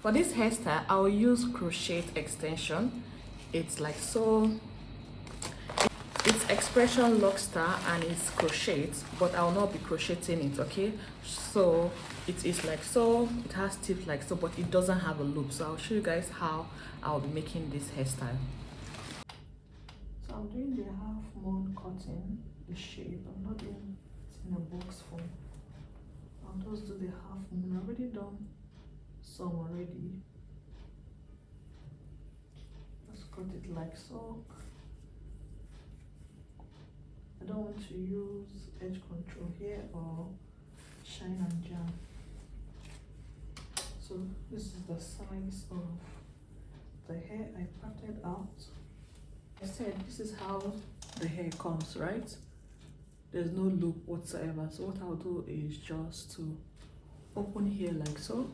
For this hairstyle, I'll use crochet extension. It's like so. It's expression lock star and it's crochet, but I'll not be crocheting it, okay? So it is like so, it has tips like so, but it doesn't have a loop. So I'll show you guys how I'll be making this hairstyle. So I'm doing the half moon cutting, the shape. I'm not doing it in a box form. I'll just do the half moon. I've already done some already. Just cut it like so. I don't want to use edge control here or shine and jam. So this is the size of the hair I parted out. I said this is how the hair comes, right? There's no loop whatsoever. So what I'll do is just to open here like so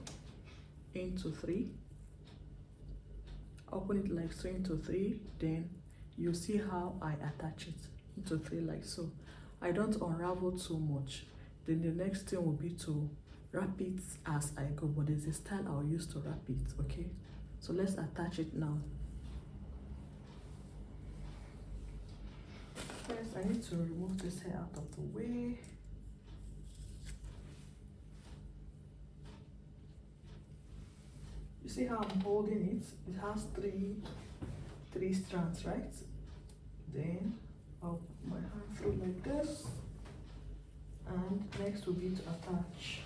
into 3. Open it like so into 3, then you see how I attach it into 3 like so. I don't unravel too much. Then the next thing will be to wrap it as I go, but there's a style I'll use to wrap it, okay? So let's attach it now. First, I need to remove this hair out of the way. You see how I'm holding it? It has three strands, right? Then I'll put my hand through like this, and next will be to attach.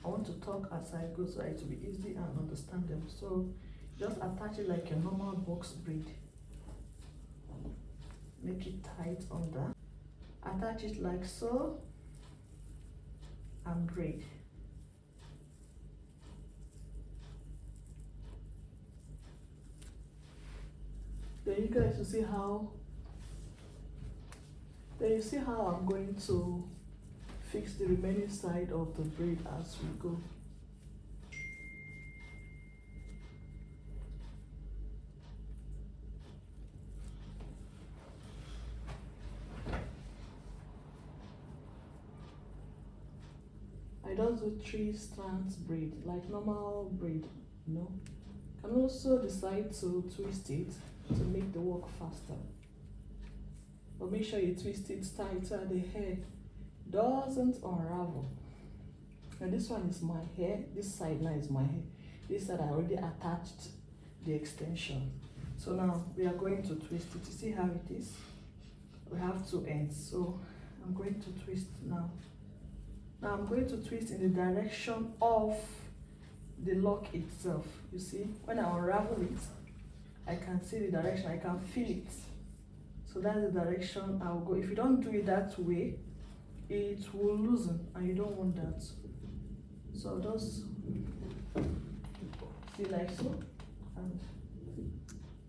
I want to talk as I go so it will be easy and understandable. So just attach it like a normal box braid. Make it tight under. Attach it like so and braid. Then you guys will see how. Then you see how I'm going to fix the remaining side of the braid as we go. I don't do 3 strands braid like normal braid, you know. You can also decide to twist it to make the work faster. But make sure you twist it tight so the hair doesn't unravel. And this one is my hair, this side now is my hair. This side I already attached the extension. So now we are going to twist it. You see how it is? We have 2 ends, so I'm going to twist now. Now I'm going to twist in the direction of the lock itself. You see, when I unravel it, I can see the direction, I can feel it. So that's the direction I'll go. If you don't do it that way, it will loosen and you don't want that. So just see like so, and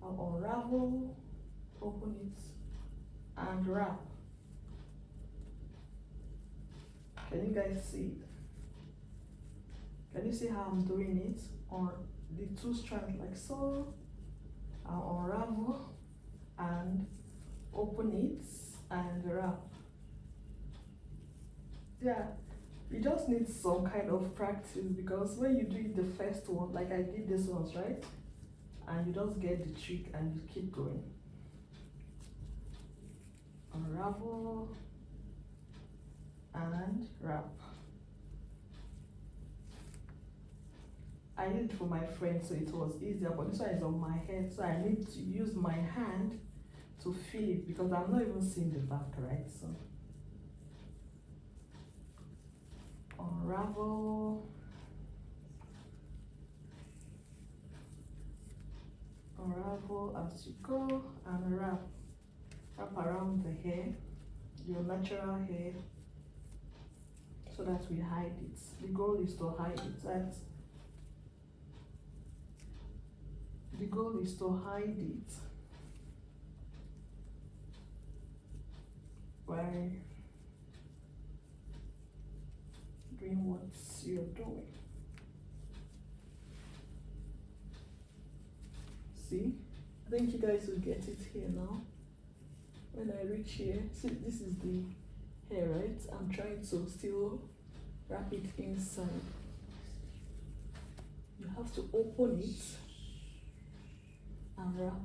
I'll unravel, open it, and wrap. Can you guys see it? Can you see how I'm doing it? On the 2 strands like so, I'll unravel and open it and wrap. Yeah, you just need some kind of practice, because when you do it the first one, like I did this ones, right? And you just get the trick and you keep going. Unravel and wrap. I did it for my friend, so it was easier, but this one is on my head, so I need to use my hand to feel it, because I'm not even seeing the back, right? So unravel, unravel as you go, and wrap around the hair, your natural hair, so that we hide it. The goal is to hide it. The goal is to hide it by doing what you're doing. See? I think you guys will get it here now. When I reach here, see, this is the hair, right? I'm trying to still wrap it inside. you have to open it and wrap.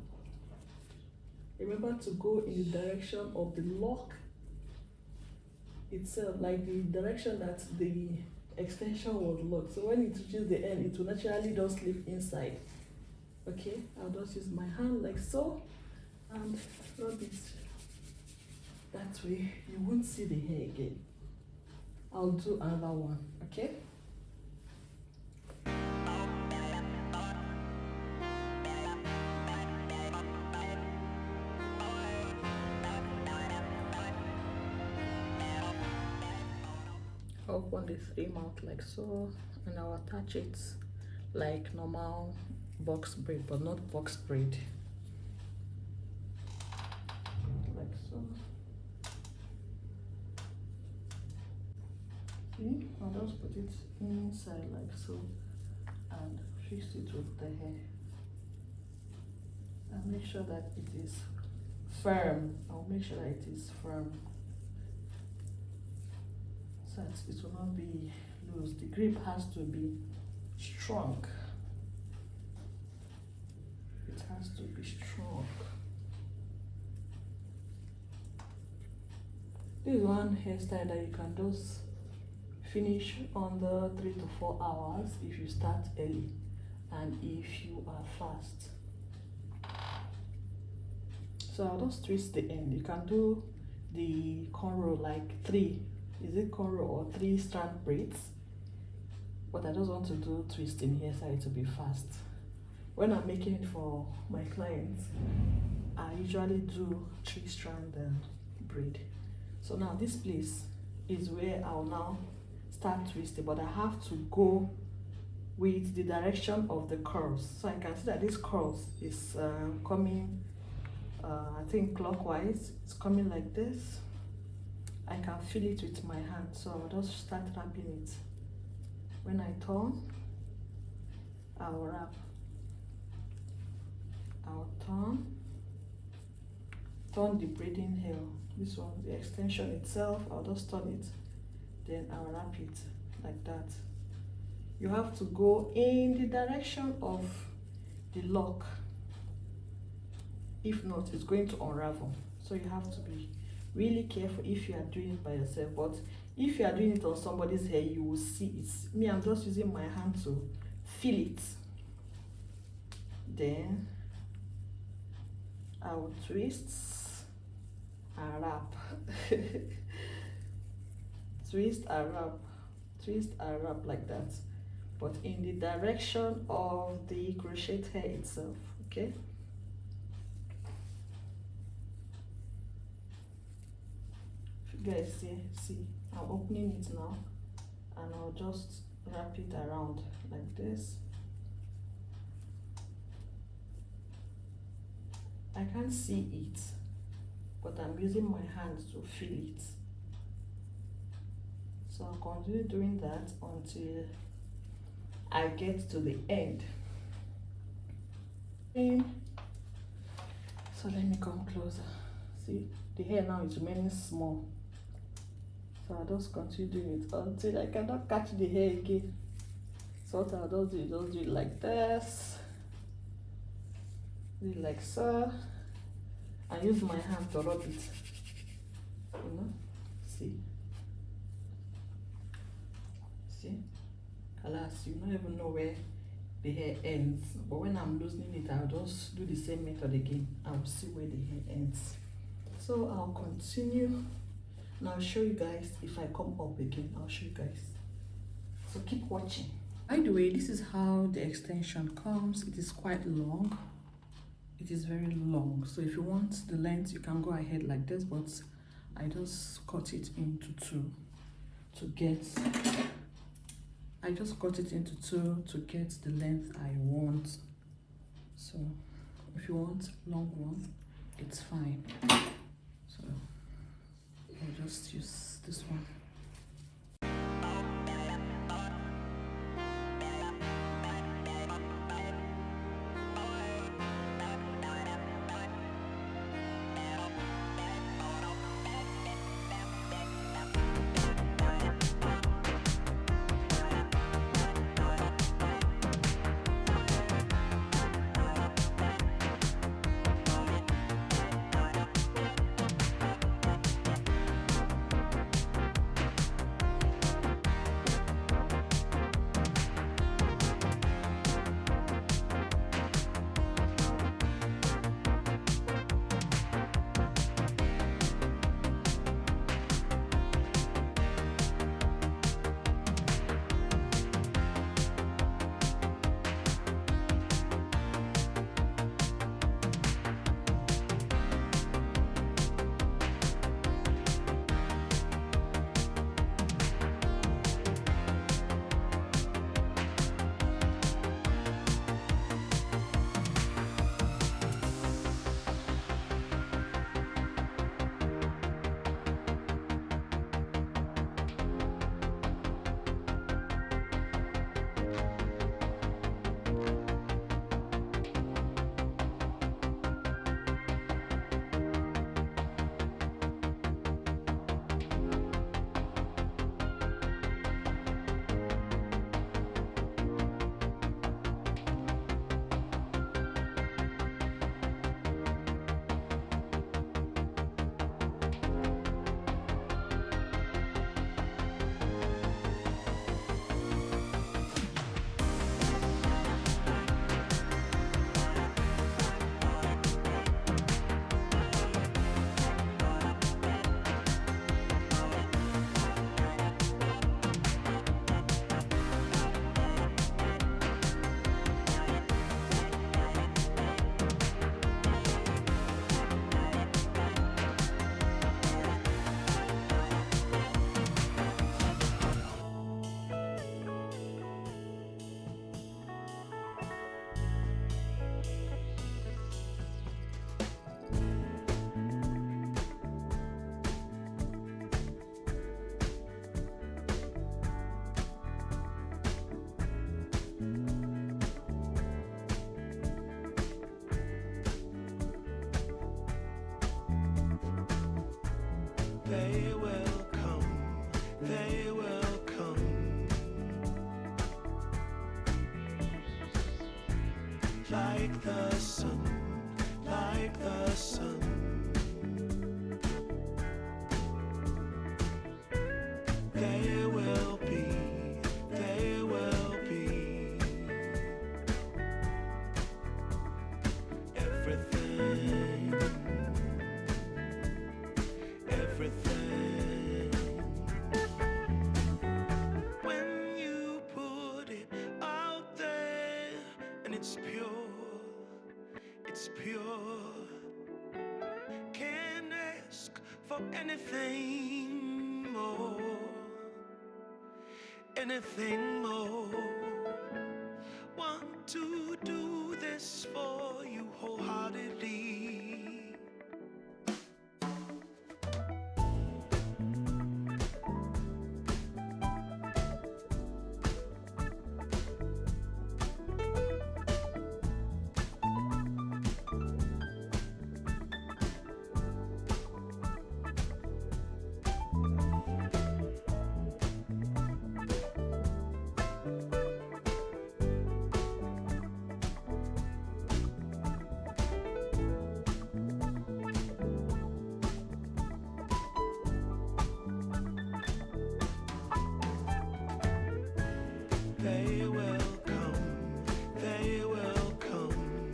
Remember to go in the direction of the lock itself, like the direction that the extension was locked. So when it reaches the end, it will naturally just slip inside. Okay, I'll just use my hand like so and rub it. That way you won't see the hair again. I'll do another one, okay? I'll open the 3 mouth like so, and I'll attach it like normal box braid, but not box braid. Like so. See, I'll just put it inside like so and fix it with the hair. And make sure that it is firm. I'll make sure that it is firm, so that it will not be loose. The grip has to be strong. It has to be strong. This is one hairstyle that you can just finish under 3 to 4 hours if you start early and if you are fast. So I'll just twist the end. You can do the cornrow like 3. Is it cornrow or 3 strand braids? But I just want to do twisting here so it will be fast. When I'm making it for my clients, I usually do 3 strand braid. So now this place is where I'll now start twisting, but I have to go with the direction of the curls. So I can see that this curls is coming, I think clockwise. It's coming like this. I can feel it with my hand, so I'll just start wrapping it. When I turn, I'll wrap. I'll turn the braiding hair. This one, the extension itself, I'll just turn it. Then I'll wrap it like that. You have to go in the direction of the lock. If not, it's going to unravel. So you have to be really careful if you are doing it by yourself. But if you are doing it on somebody's hair, you will see it. Me, I'm just using my hand to feel it. Then I will twist and wrap. Twist and wrap, twist and wrap like that, but in the direction of the crochet hair itself. Okay, if you guys see I'm opening it now, and I'll just wrap it around like this. I can't see it, but I'm using my hands to feel it. So I'll continue doing that until I get to the end. So let me come closer. See, the hair now is remaining small. So I'll just continue doing it until I cannot catch the hair again. So what I'll just do it like this. Do it like so. And use my hand to rub it. You know? See? See? Alas, you don't even know where the hair ends. But when I'm loosening it, I'll just do the same method again. I'll see where the hair ends. So I'll continue. And I'll show you guys if I come up again. I'll show you guys. So keep watching. By the way, this is how the extension comes. It is quite long. It is very long. So if you want the length, you can go ahead like this. But I just cut it into 2 to get... I just cut it into 2 to get the length I want. So if you want long one, it's fine. So I'll just use this one. like the sun, like the sun. There will be, there will be everything, everything. When you put it out there and it's pure, it's pure. Can't ask for anything more, anything more. Want to do this for you wholeheartedly. They will come, they will come,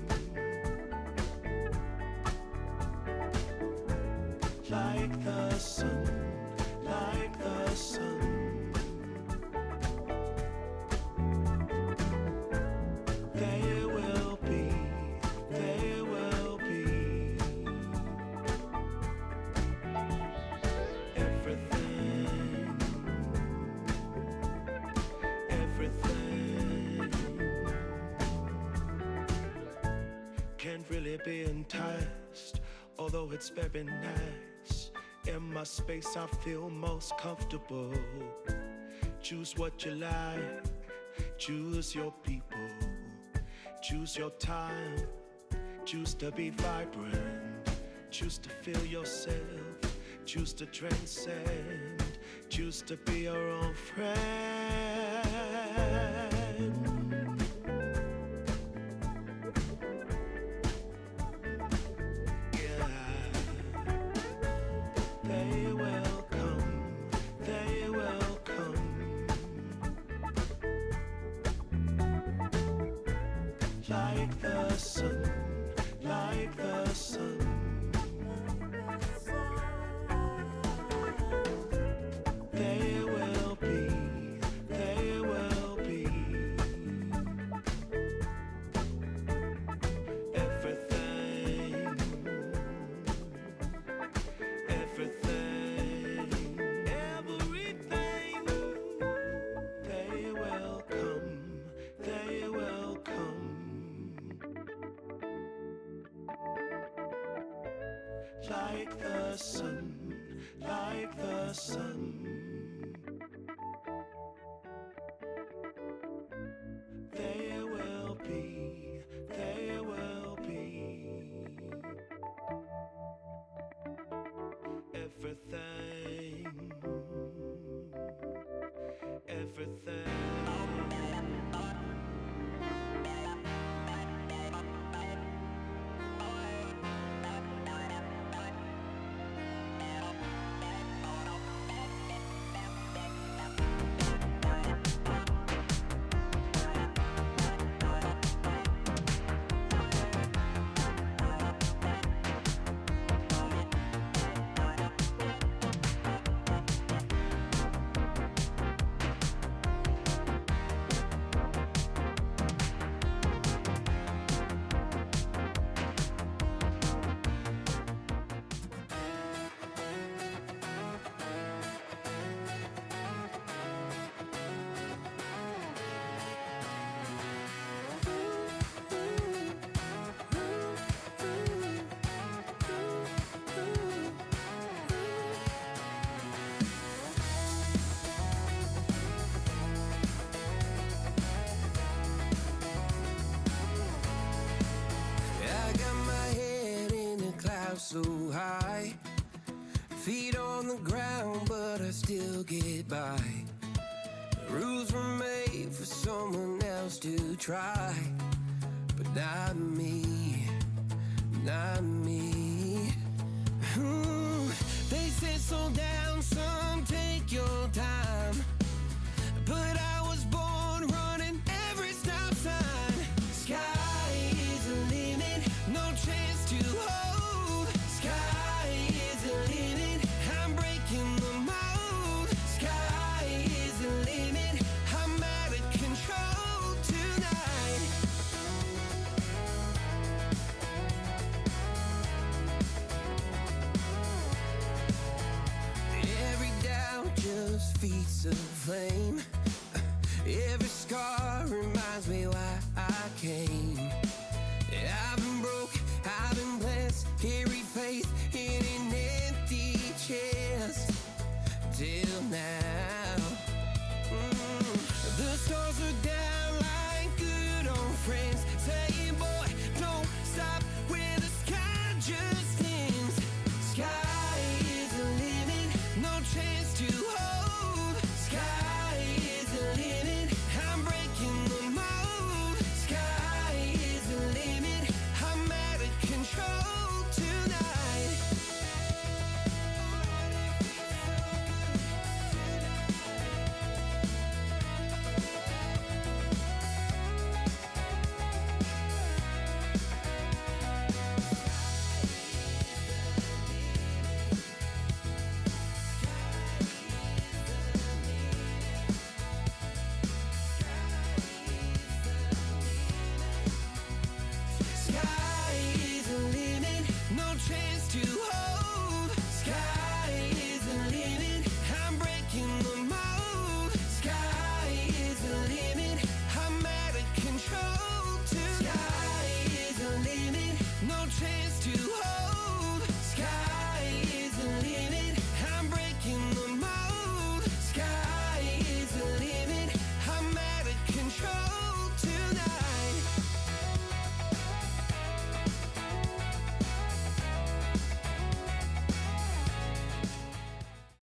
like the sun, like the sun. There will be, there will be everything, everything. Can't really be enticed, although it's very nice. In my space I feel most comfortable. Choose what you like, choose your people, choose your time, choose to be vibrant, choose to feel yourself, choose to transcend, choose to be your own friend. They will come, they will come, like the sun, like the sun. They will be, they will be everything, everything, everything. They will come, they will come, like the sun, like the sun. There will be, there will be everything, everything. So high, feet on the ground, but I still get by. The rules were made for someone else to try, but not me, not me. They said slow down, son, take your time. But I was born running every stop sign. Sky is the limit, no chance to hold. Sky is the limit, I'm breaking the mold. Sky is the limit, I'm out of control tonight. Every doubt just feeds the flame. Every scar reminds me why I came. I've been broke, I've been blessed, carry faith in an empty chest till now.